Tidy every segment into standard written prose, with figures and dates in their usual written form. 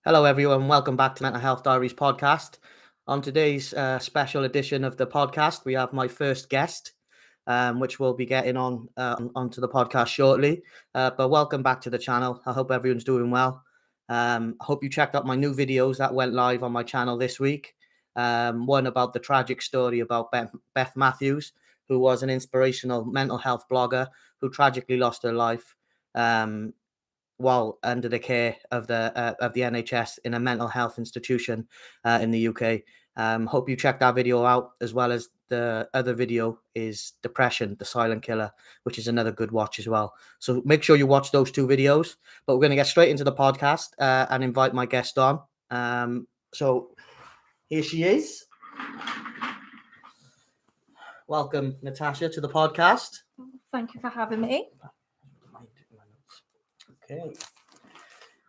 Hello, everyone. Welcome back to Mental Health Diaries Podcast. On today's special edition of the podcast, we have my first guest, which we'll be getting onto the podcast shortly. But welcome back to the channel. I hope everyone's doing well. I hope you checked out my new videos that went live on my channel this week. One about the tragic story about Beth Matthews, who was an inspirational mental health blogger who tragically lost her life while under the care of the NHS in a mental health institution in the UK. Hope you check that video out, as well as the other video is Depression, the Silent Killer, which is another good watch as well. So make sure you watch those two videos. But we're going to get straight into the podcast and invite my guest on. So here she is. Welcome, Natasha, to the podcast. Thank you for having me. Okay.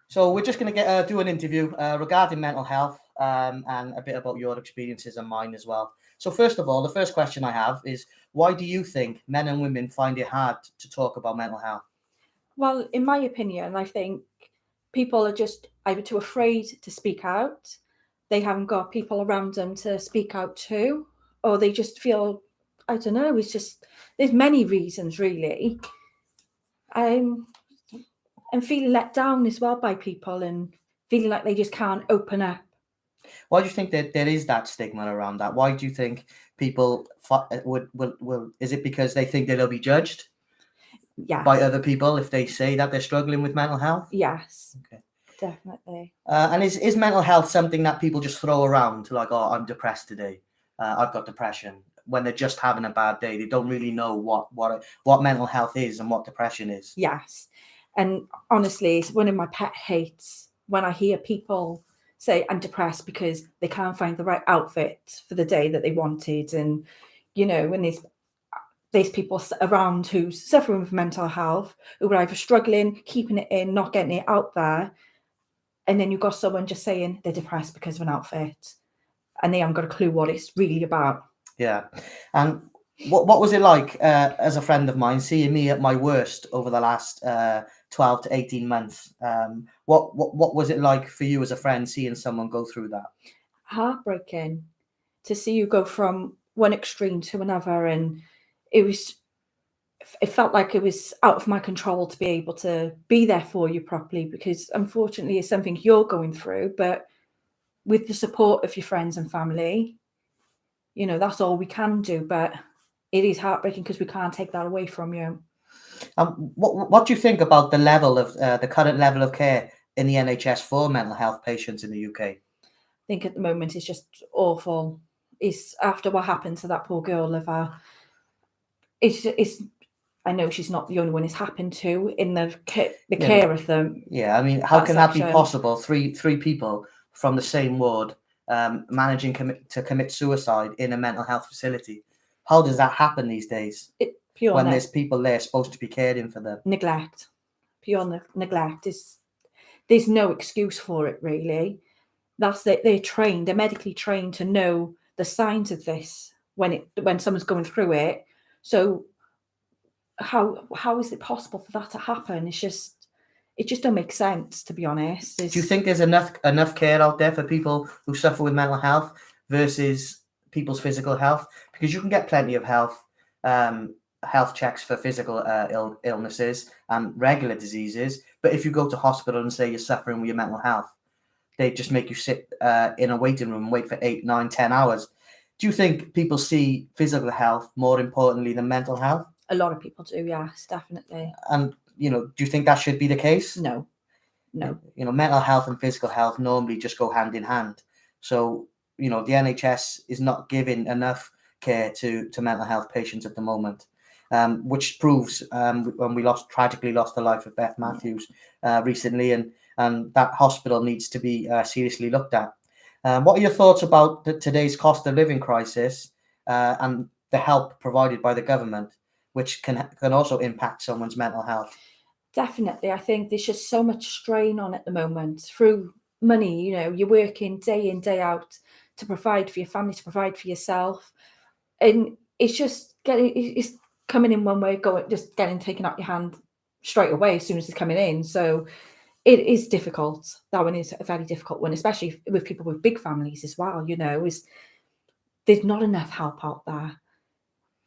So we're just going to do an interview regarding mental health and a bit about your experiences and mine as well. So first of all, the first question I have is, why do you think men and women find it hard to talk about mental health? Well, in my opinion, I think people are just either too afraid to speak out, they haven't got people around them to speak out to, or they just feel, I don't know, there's many reasons really. And feeling let down as well by people and feeling like they just can't open up. Why do you think that there is that stigma around that? Why do you think people will? Is it because they think that they'll be judged by other people if they say that they're struggling with mental health? Yes. Okay. Definitely. And is mental health something that people just throw around, like, oh, I'm depressed today, I've got depression, when they're just having a bad day? They don't really know what mental health is and what depression is. Yes. And honestly, it's one of my pet hates when I hear people say I'm depressed because they can't find the right outfit for the day that they wanted. And, you know, when there's people around who's suffering with mental health, who are either struggling, keeping it in, not getting it out there. And then you've got someone just saying they're depressed because of an outfit and they haven't got a clue what it's really about. Yeah. And what was it like as a friend of mine, seeing me at my worst over the last 12 to 18 months? What was it like for you as a friend, seeing someone go through that? Heartbreaking to see you go from one extreme to another. And it felt like it was out of my control to be able to be there for you properly, because unfortunately it's something you're going through, but with the support of your friends and family, you know, that's all we can do. But it is heartbreaking because we can't take that away from you. What do you think about the level of the current level of care in the NHS for mental health patients in the UK? I think at the moment it's just awful. It's after what happened to that poor girl, Liva. It's I know she's not the only one it's happened to in the care of them. Yeah, I mean, how can that be possible? Three people from the same ward managing to commit suicide in a mental health facility. How does that happen these days? When there's people there supposed to be caring for them. Neglect. Pure neglect. There's no excuse for it, really. They're trained, they're medically trained to know the signs of this when someone's going through it. So how is it possible for that to happen? It just don't make sense, to be honest. Do you think there's enough care out there for people who suffer with mental health versus people's physical health? Because you can get plenty of health checks for physical illnesses and regular diseases, but if you go to hospital and say you're suffering with your mental health, they just make you sit in a waiting room and wait for 8, 9, 10 hours. Do you think people see physical health more importantly than mental health? A lot of people do, yes, definitely. And, you know, do you think that should be the case? No. You know, mental health and physical health normally just go hand in hand. So, you know, the NHS is not giving enough care to mental health patients at the moment, which proves when we tragically lost the life of Beth Matthews recently, and that hospital needs to be seriously looked at. What are your thoughts about today's cost of living crisis and the help provided by the government, which can also impact someone's mental health? Definitely. I think there's just so much strain on at the moment through money. You know, you're working day in, day out to provide for your family, to provide for yourself. And it's coming in one way, just getting taken out your hand straight away as soon as it's coming in. So It is difficult. That one is a very difficult one, especially with people with big families as well. There's not enough help out there.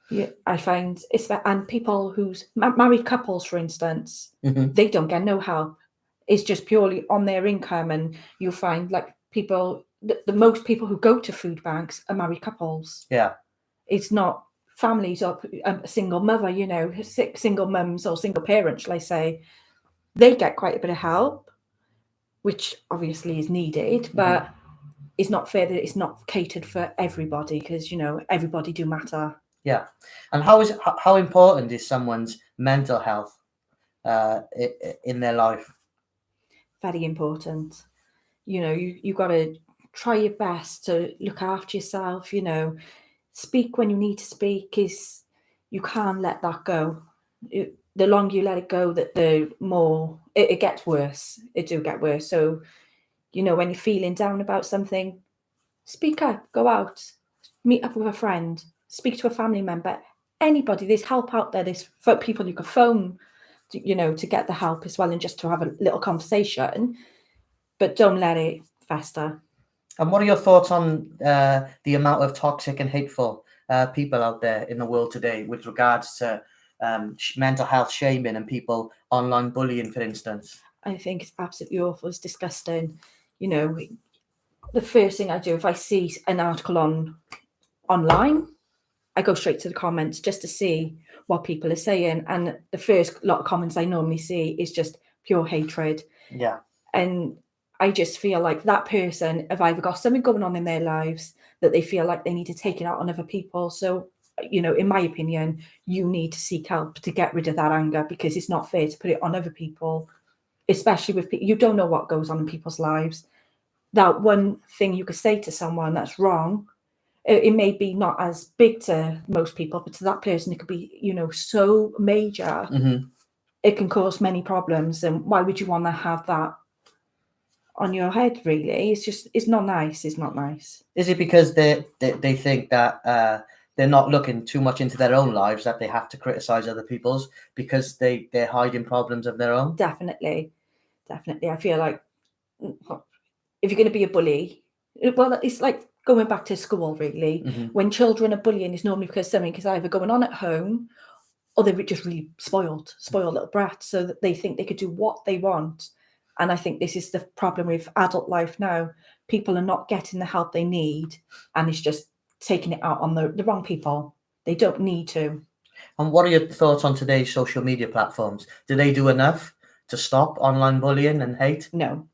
Yeah, I find and people who's married couples, for instance, they don't get no help. It's just purely on their income, and you'll find like the most people who go to food banks are married couples. Yeah, it's not families or a single mother. Single mums or single parents, shall I say, they get quite a bit of help, which obviously is needed, but it's not fair that it's not catered for everybody, because everybody do matter. Yeah. And how important is someone's mental health in their life? Very important. You got to try your best to look after yourself. Speak when you need to speak. You can't let that go. The longer you let it go, that the more it gets worse. It do get worse. So when you're feeling down about something, speak up, go out, meet up with a friend, speak to a family member, anybody. There's help out there. There's people you can phone to get the help as well, and just to have a little conversation, but don't let it fester. And what are your thoughts on the amount of toxic and hateful people out there in the world today with regards to mental health shaming and people online bullying, for instance? I think it's absolutely awful. It's disgusting. The first thing I do if I see an article online, I go straight to the comments just to see what people are saying. And the first lot of comments I normally see is just pure hatred. Yeah. And I just feel like that person have either got something going on in their lives that they feel like they need to take it out on other people. So, in my opinion, you need to seek help to get rid of that anger, because it's not fair to put it on other people, especially with people. You don't know what goes on in people's lives. That one thing you could say to someone that's wrong, it may be not as big to most people, but to that person, it could be, so major. It can cause many problems. And why would you want to have that on your head? Really, it's not nice. It's not nice. Is it because they think that they're not looking too much into their own lives, that they have to criticize other people's because they're hiding problems of their own? Definitely. I feel like if you're going to be a bully, well, it's like going back to school, really. When children are bullying, it's normally because something is either going on at home, or they're just really spoiled little brats, so that they think they could do what they want. And I think this is the problem with adult life now. People are not getting the help they need, and it's just taking it out on the wrong people. They don't need to. And what are your thoughts on today's social media platforms? Do they do enough to stop online bullying and hate? No.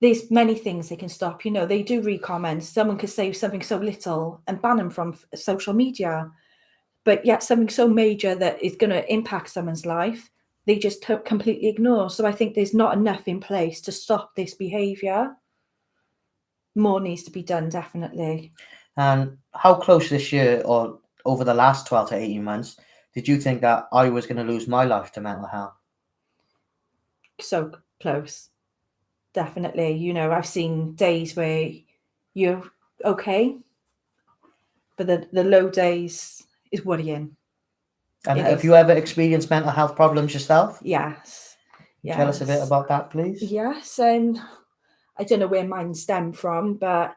There's many things they can stop. They do read comments. Someone could say something so little and ban them from social media, but yet something so major that is going to impact someone's life, they just completely ignore. So I think there's not enough in place to stop this behaviour. More needs to be done, definitely. And how close this year, or over the last 12 to 18 months, did you think that I was going to lose my life to mental health? So close. Definitely. I've seen days where you're okay, but the low days is worrying. And have you ever experienced mental health problems yourself? Yes. Tell us a bit about that, please. Yes, and I don't know where mine stemmed from, but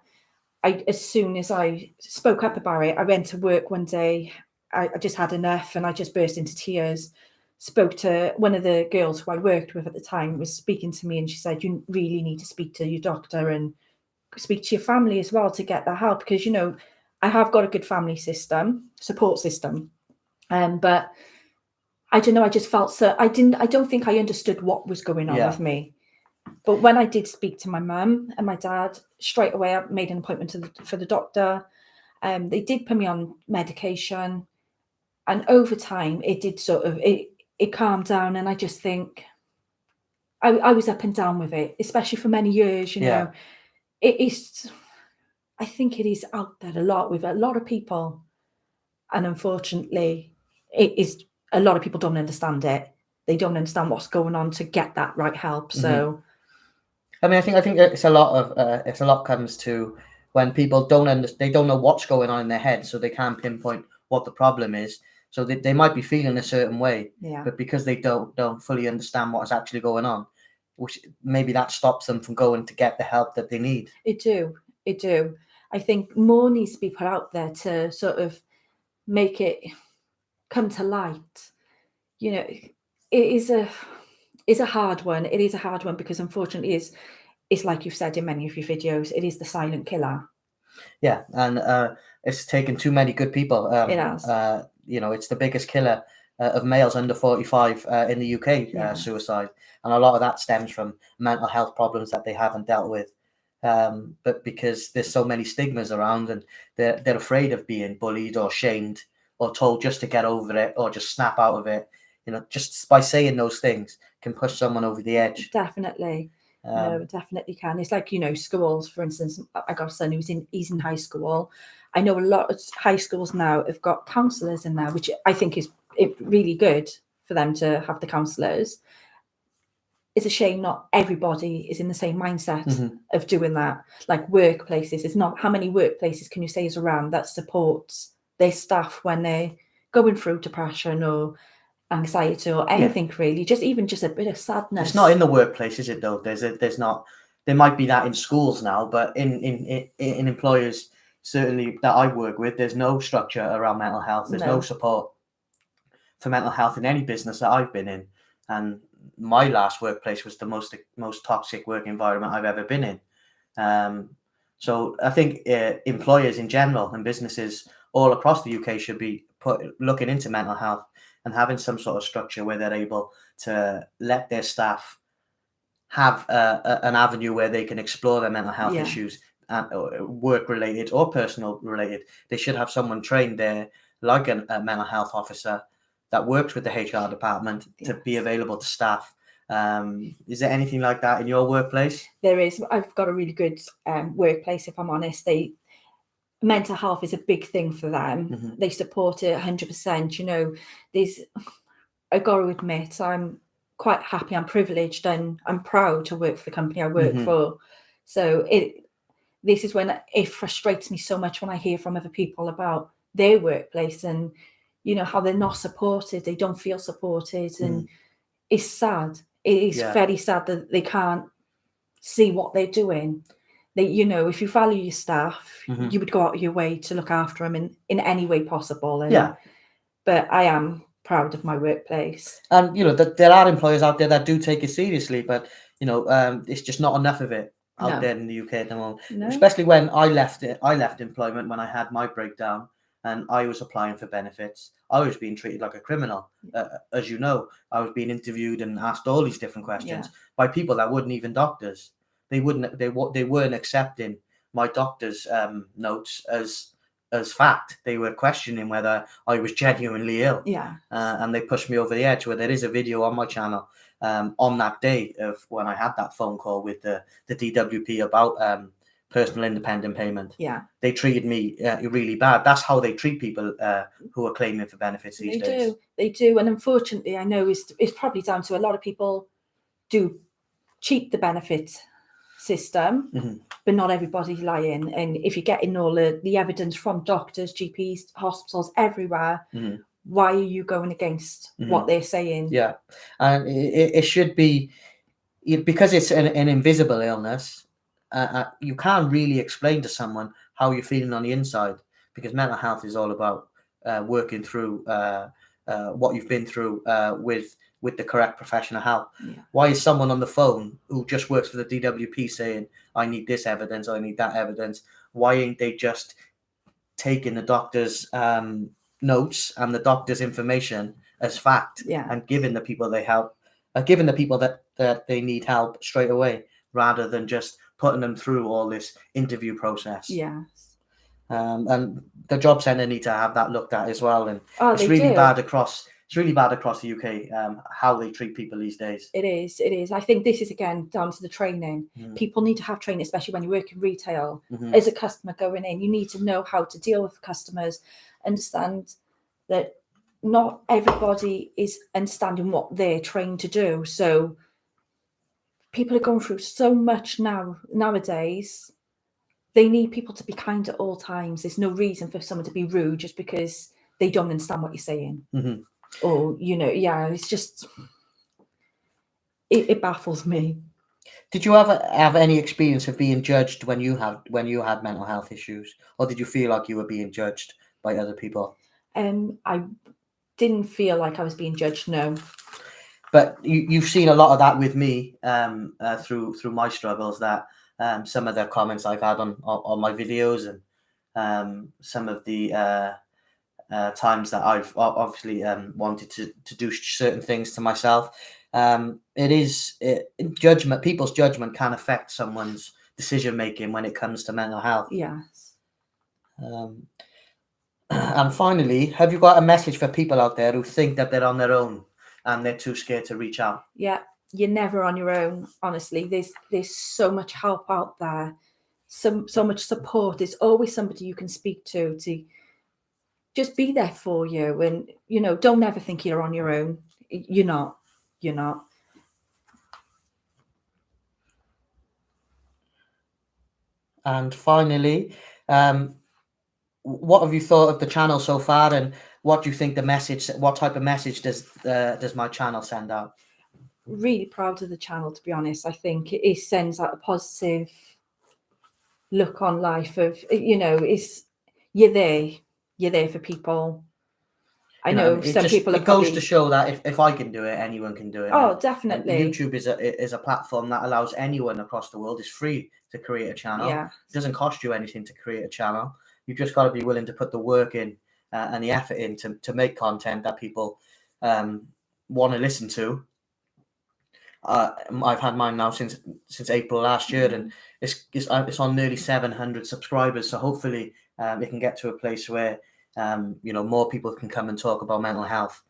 as soon as I spoke up about it, I went to work one day. I just had enough, and I just burst into tears. Spoke to one of the girls who I worked with at the time, was speaking to me, and she said, you really need to speak to your doctor and speak to your family as well to get that help, because I have got a good family support system, but I don't know, I just felt I don't think I understood what was going on with me. But when I did speak to my mum and my dad, straight away I made an appointment for the doctor. They did put me on medication, and over time it did it calmed down. And I just think I was up and down with it, especially for many years. It is. I think it is out there a lot with a lot of people, and unfortunately, it is. A lot of people don't understand it. They don't understand what's going on to get that right help. So, I mean, I think it's a lot comes to when people they don't know what's going on in their head, so they can't pinpoint what the problem is. So they might be feeling a certain way, Yeah. but because they don't fully understand what is actually going on, which maybe that stops them from going to get the help that they need. It do. I think more needs to be put out there to sort of make it come to light. You know, it is a hard one. It is a hard one because unfortunately it's like you've said in many of your videos, it is the silent killer. Yeah, and it's taken too many good people. It has. It's the biggest killer of males under 45 in the UK, Yes. suicide. And a lot of that stems from mental health problems that they haven't dealt with. But because there's so many stigmas around, and they're afraid of being bullied or shamed or told just to get over it or just snap out of it. Just by saying those things can push someone over the edge. Definitely. No, it definitely can. It's like, schools, for instance, I got a son he's in high school. I know a lot of high schools now have got counsellors in there, which I think is really good for them to have the counsellors. It's a shame not everybody is in the same mindset of doing that. Like workplaces, it's not, how many workplaces can you say is around that supports their staff when they're going through depression or anxiety or anything really, just a bit of sadness. It's not in the workplace, is it though? There's not. There might be that in schools now, but in employers certainly that I work with, there's no structure around mental health. There's no support for mental health in any business that I've been in, and my last workplace was the most toxic work environment I've ever been in. So I think employers in general and businesses all across the UK should be looking into mental health and having some sort of structure where they're able to let their staff have an avenue where they can explore their mental health issues, work related or personal related. They should have someone trained there, like a mental health officer that works with the HR department to be available to staff. Is there anything like that in your workplace? There is. I've got a really good workplace, if I'm honest. Mental health is a big thing for them. They support it 100%. I got to admit, I'm quite happy, I'm privileged, and I'm proud to work for the company I work for. So this is when it frustrates me so much when I hear from other people about their workplace and how they're not supported, they don't feel supported, and it's sad. It is very sad that they can't see what they're doing. If you value your staff, you would go out of your way to look after them in any way possible. But I am proud of my workplace. And there are employers out there that do take it seriously, but it's just not enough of it out there in the UK at the moment. No. Especially when I left employment when I had my breakdown and I was applying for benefits. I was being treated like a criminal. As you know, I was being interviewed and asked all these different questions by people that weren't even doctors. They weren't accepting my doctor's notes as fact. They were questioning whether I was genuinely ill. And they pushed me over the edge. Where there is a video on my channel on that day of when I had that phone call with the DWP about personal independent payment. They treated me really bad. That's how they treat people who are claiming for benefits these days. They do. And unfortunately, I know it's probably down to a lot of people do cheat the benefit system, but not everybody's lying. And if you're getting all the evidence from doctors, GPs, hospitals, everywhere, why are you going against what they're saying? And it should be, because it's an invisible illness. You can't really explain to someone how you're feeling on the inside, because mental health is all about working through what you've been through with the correct professional help. Why is someone on the phone who just works for the DWP saying, I need this evidence, I need that evidence? Why ain't they just taking the doctor's notes and the doctor's information as fact and giving the people they help, giving the people that they need help straight away, rather than just putting them through all this interview process? And the job centre need to have that looked at as well. And it's really bad across the UK, how they treat people these days. It is. I think this is, again, down to the training. People need to have training, especially when you work in retail. As a customer going in, you need to know how to deal with customers, understand that not everybody is understanding what they're trained to do. So people are going through so much nowadays. They need people to be kind at all times. There's no reason for someone to be rude just because they don't understand what you're saying. Mm-hmm. Or, it's just, it baffles me. Did you ever have any experience of being judged when you had mental health issues, or did you feel like you were being judged by other people? I didn't feel like I was being judged, no. But you've seen a lot of that with me through my struggles, that some of the comments I've had on my videos, and some of the times that I've obviously wanted to do certain things to myself. Judgment. People's judgment can affect someone's decision making when it comes to mental health. Yes. And finally, have you got a message for people out there who think that they're on their own and they're too scared to reach out? Yeah, you're never on your own. Honestly, there's so much help out there, so much support. There's always somebody you can speak to just be there for you. And don't ever think you're on your own. You're not. And finally, what have you thought of the channel so far, and what do you think what type of message does my channel send out? Really proud of the channel, to be honest. I think it sends out a positive look on life of, you're there for people. I know some people are goes to show that if I can do it, anyone can do it. Oh, definitely. And YouTube is a platform that allows anyone across the world. It's free to create a channel. Yeah. It doesn't cost you anything to create a channel. You've just got to be willing to put the work in and the effort in to make content that people want to listen to. I've had mine now since April last year, and it's on nearly 700 subscribers. So hopefully it can get to a place where more people can come and talk about mental health.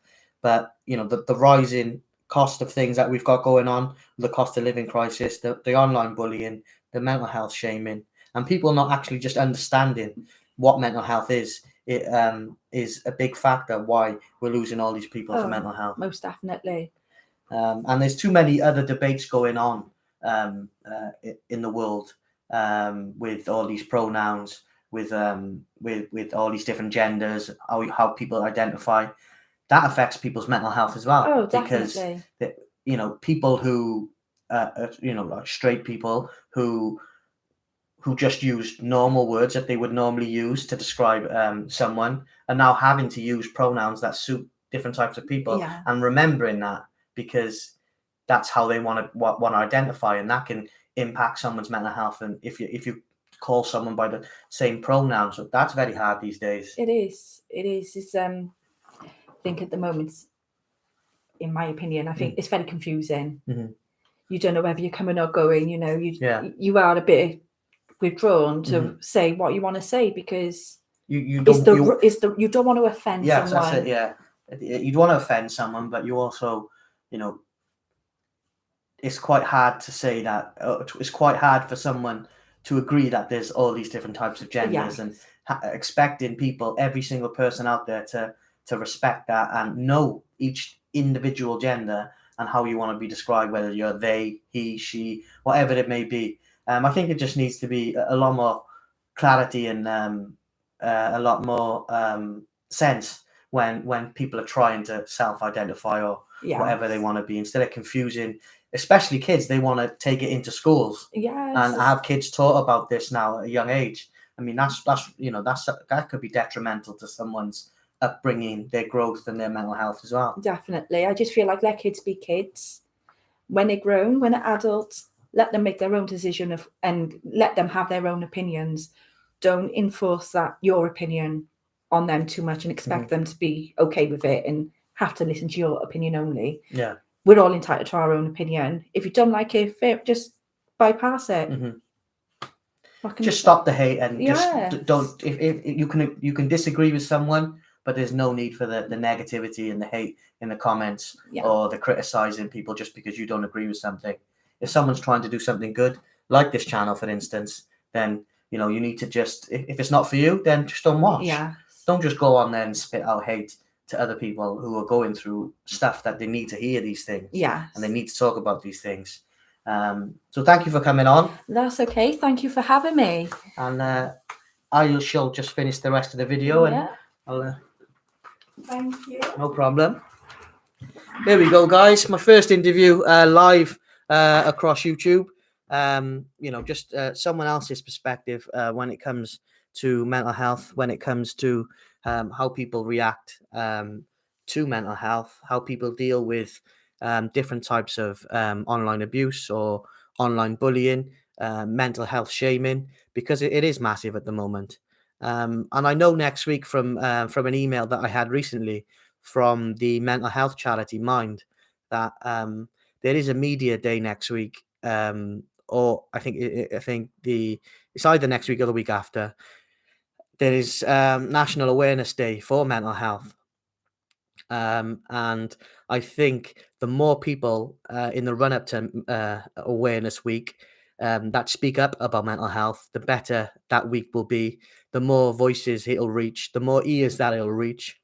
But the rising cost of things that we've got going on, the cost of living crisis, the online bullying, the mental health shaming, and people not actually just understanding what mental health is, it is a big factor why we're losing all these people to mental health. Most definitely. And there's too many other debates going on in the world with all these pronouns, with all these different genders, how people identify. That affects people's mental health as well. Oh, definitely. Because people who like straight people who just use normal words that they would normally use to describe someone are now having to use pronouns that suit different types of people. Yeah. And remembering that, because that's how they want to identify, and that can impact someone's mental health. And if you call someone by the same pronouns, so that's very hard these days. It is. It's I think at the moment, in my opinion, I think it's very confusing. Mm-hmm. You don't know whether you're coming or going. You are a bit withdrawn to say what you want to say, because you don't want to offend someone. Yes, that's it. Yeah, you don't want to offend someone, but you also, it's quite hard to say that. It's quite hard for someone to agree that there's all these different types of genders, and expecting people, every single person out there, to respect that and know each individual gender and how you want to be described, whether you're they, he, she, whatever it may be. I think it just needs to be a lot more clarity and a lot more sense when people are trying to self-identify or whatever they want to be, instead of confusing, especially kids. They want to take it into schools and have kids taught about this now at a young age. I mean, that could be detrimental to someone's upbringing, their growth, and their mental health as well. Definitely. I just feel like let kids be kids. When they're grown, when they're adults, let them make their own decision and let them have their own opinions. Don't enforce your opinion on them too much and expect them to be okay with it and have to listen to your opinion only. Yeah. We're all entitled to our own opinion. If you don't like it, just bypass it. Just stop the hate and just don't. If you can disagree with someone, but there's no need for the negativity and the hate in the comments or the criticizing people just because you don't agree with something. If someone's trying to do something good, like this channel, for instance, then you need to just, if it's not for you, then just don't watch. Yeah. Don't just go on there and spit out hate to other people who are going through stuff that they need to hear these things. Yeah. And they need to talk about these things. So thank you for coming on. That's okay. Thank you for having me. And I shall just finish the rest of the video and I'll Thank you. No problem. There we go, guys. My first interview live across YouTube. Just someone else's perspective when it comes to mental health, when it comes to how people react to mental health, how people deal with different types of online abuse or online bullying, mental health shaming, because it is massive at the moment. And I know next week from an email that I had recently from the mental health charity Mind that there is a media day next week, or I think it's either next week or the week after. There is National Awareness Day for mental health, and I think the more people in the run up to Awareness Week that speak up about mental health, the better that week will be. The more voices it'll reach, the more ears that it'll reach,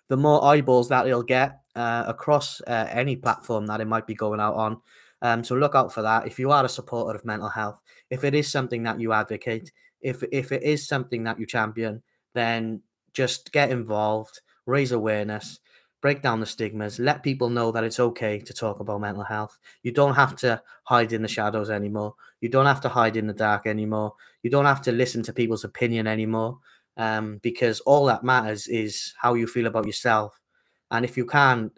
the more eyeballs that it'll get across any platform that it might be going out on. So look out for that. If you are a supporter of mental health, if it is something that you advocate, if it is something that you champion, then just get involved, raise awareness, break down the stigmas, let people know that it's okay to talk about mental health. You don't have to hide in the shadows anymore. You don't have to hide in the dark anymore. You don't have to listen to people's opinion anymore, because all that matters is how you feel about yourself. And if you don't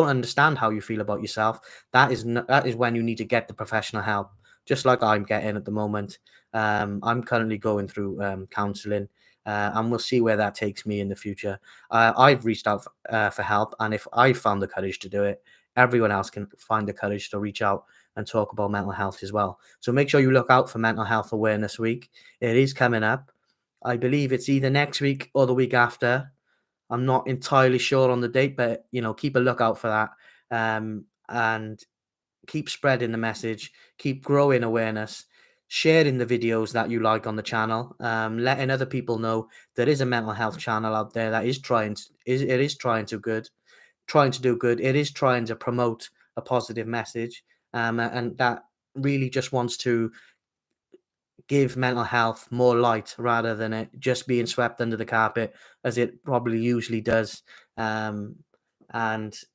understand how you feel about yourself, that is when you need to get the professional help. Just like I'm getting at the moment. I'm currently going through counselling, and we'll see where that takes me in the future. I've reached out for help, and if I found the courage to do it, everyone else can find the courage to reach out and talk about mental health as well. So make sure you look out for Mental Health Awareness Week. It is coming up. I believe it's either next week or the week after. I'm not entirely sure on the date, but keep a lookout for that, and keep spreading the message, keep growing awareness, sharing the videos that you like on the channel, letting other people know there is a mental health channel out there that is trying to do good. It is trying to promote a positive message, and that really just wants to give mental health more light rather than it just being swept under the carpet as it probably usually does. And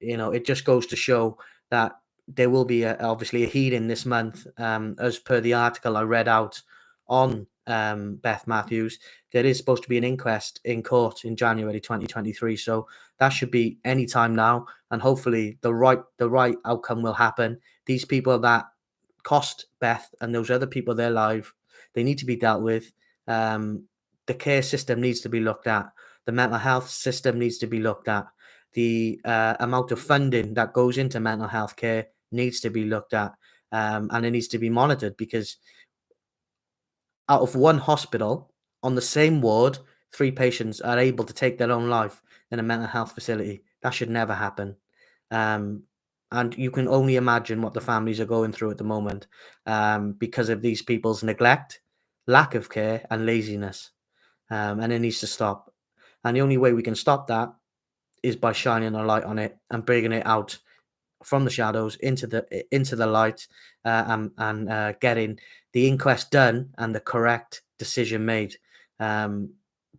it just goes to show that there will be obviously a healing this month, as per the article I read out on Beth Matthews. There is supposed to be an inquest in court in January 2023, so that should be any time now, and hopefully the right outcome will happen. These people that cost Beth and those other people their life, they need to be dealt with. The care system needs to be looked at. The mental health system needs to be looked at. The amount of funding that goes into mental health care needs to be looked at, and it needs to be monitored, because out of one hospital on the same ward, 3 patients are able to take their own life in a mental health facility. That should never happen. And you can only imagine what the families are going through at the moment, because of these people's neglect, lack of care, and laziness. And it needs to stop. And the only way we can stop that is by shining a light on it and bringing it out from the shadows into the light, and getting the inquest done and the correct decision made,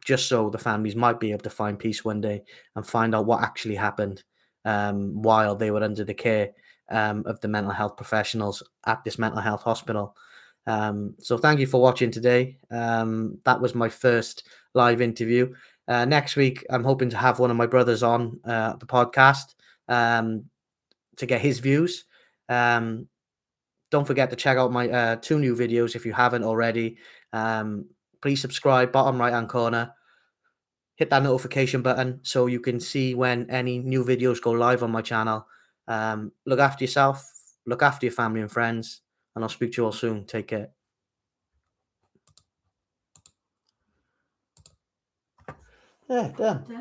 just so the families might be able to find peace one day and find out what actually happened while they were under the care of the mental health professionals at this mental health hospital. So thank you for watching today. That was my first live interview. Next week, I'm hoping to have one of my brothers on the podcast, to get his views. Don't forget to check out my 2 new videos if you haven't already. Please subscribe, bottom right hand corner. Hit that notification button so you can see when any new videos go live on my channel. Look after yourself, look after your family and friends, and I'll speak to you all soon. Take care. Yeah, done.